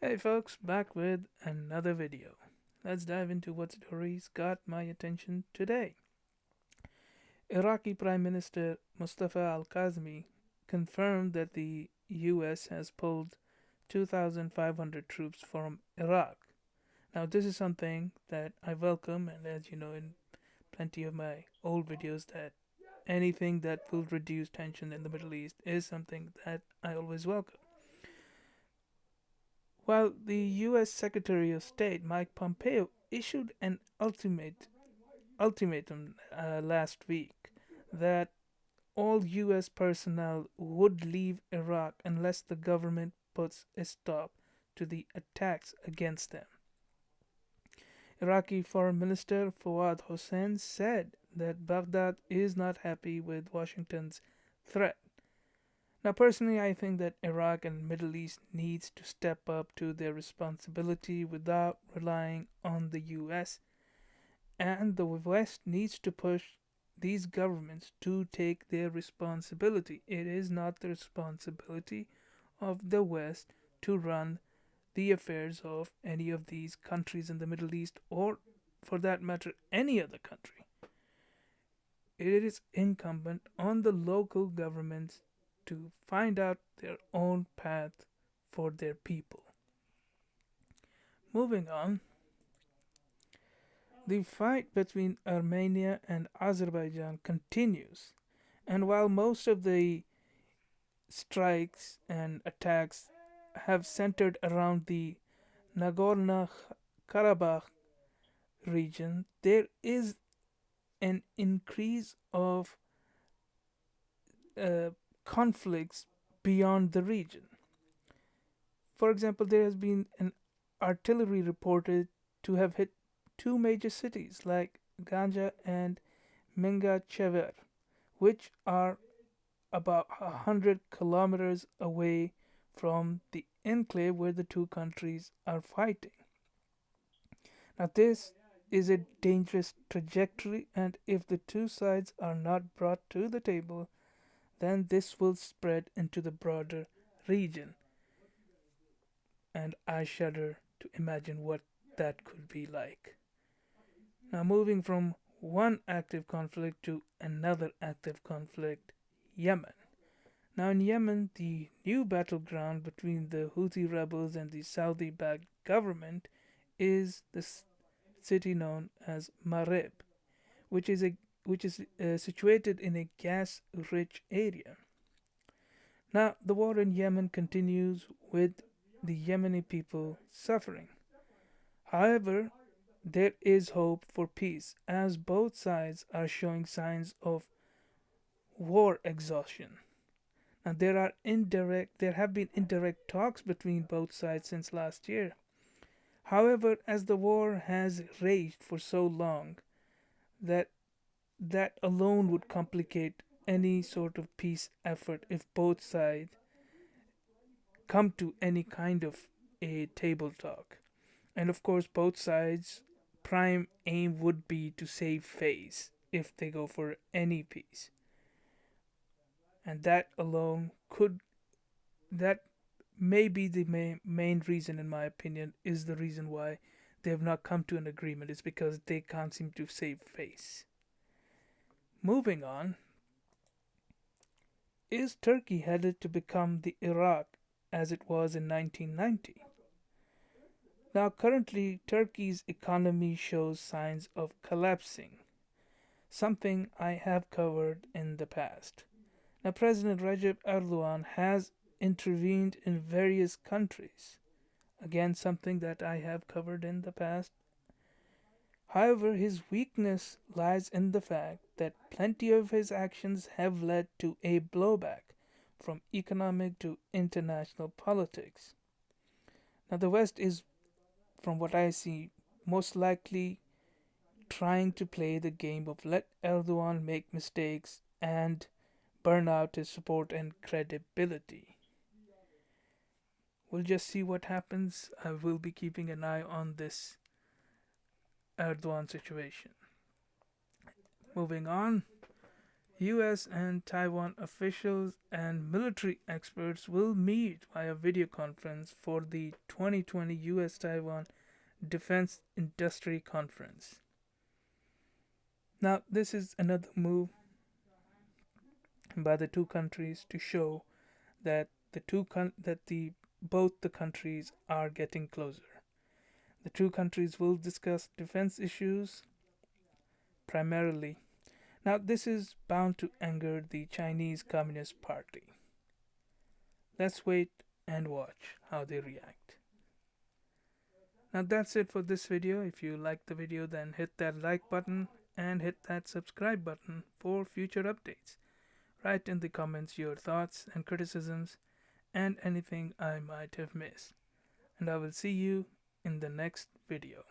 Hey folks, back with another video. Let's dive into what stories got my attention today. Iraqi Prime Minister Mustafa al Kazmi confirmed that the US has pulled 2,500 troops from Iraq. Now, this is something that I welcome, and as you know in plenty of my old videos, that anything that will reduce tension in the Middle East is something that I always welcome. While the U.S. Secretary of State Mike Pompeo issued an ultimatum last week that all U.S. personnel would leave Iraq unless the government puts a stop to the attacks against them. Iraqi Foreign Minister Fawad Hussain said that Baghdad is not happy with Washington's threat. Now, personally, I think that Iraq and Middle East needs to step up to their responsibility without relying on the US, and the West needs to push these governments to take their responsibility. It is not the responsibility of the West to run the affairs of any of these countries in the Middle East, or for that matter, any other country. It is incumbent on the local governments to find out their own path for their people. Moving on, the fight between Armenia and Azerbaijan continues, and while most of the strikes and attacks have centered around the Nagorno Karabakh region, there is an increase of uh, conflicts beyond the region. For example, there has been an artillery reported to have hit two major cities like Ganja and Mingachever, which are about 100 kilometers away from the enclave where the two countries are fighting. Now, this is a dangerous trajectory, and if the two sides are not brought to the table, then this will spread into the broader region, and I shudder to imagine what that could be like. Now, moving from one active conflict to another active conflict, Yemen. Now, in Yemen, the new battleground between the Houthi rebels and the Saudi backed government is the city known as Marib, which is situated in a gas rich area. Now, the war in Yemen continues with the Yemeni people suffering. However, there is hope for peace as both sides are showing signs of war exhaustion. Now, there have been indirect talks between both sides since last year. However, as the war has raged for so long, that that alone would complicate any sort of peace effort if both sides come to any kind of a table talk. And of course, both sides' prime aim would be to save face if they go for any peace. And that may be the main reason, in my opinion, is the reason why they have not come to an agreement, is because they can't seem to save face. Moving on, is Turkey headed to become the Iraq as it was in 1990? Now, currently, Turkey's economy shows signs of collapsing, something I have covered in the past. Now, President Recep Erdogan has intervened in various countries, again, something that I have covered in the past. However, his weakness lies in the fact that plenty of his actions have led to a blowback from economic to international politics. Now, the West is, from what I see, most likely trying to play the game of let Erdogan make mistakes and burn out his support and credibility. We'll just see what happens. I will be keeping an eye on this Erdogan situation. Moving on, US and Taiwan officials and military experts will meet via video conference for the 2020 US Taiwan Defense Industry Conference. Now, this is another move by the two countries to show that both the countries are getting closer. The two countries will discuss defense issues primarily. Now, this is bound to anger the Chinese Communist Party. Let's wait and watch how they react. Now, that's it for this video. If you liked the video, then hit that like button and hit that subscribe button for future updates. Write in the comments your thoughts and criticisms and anything I might have missed. And I will see you in the next video.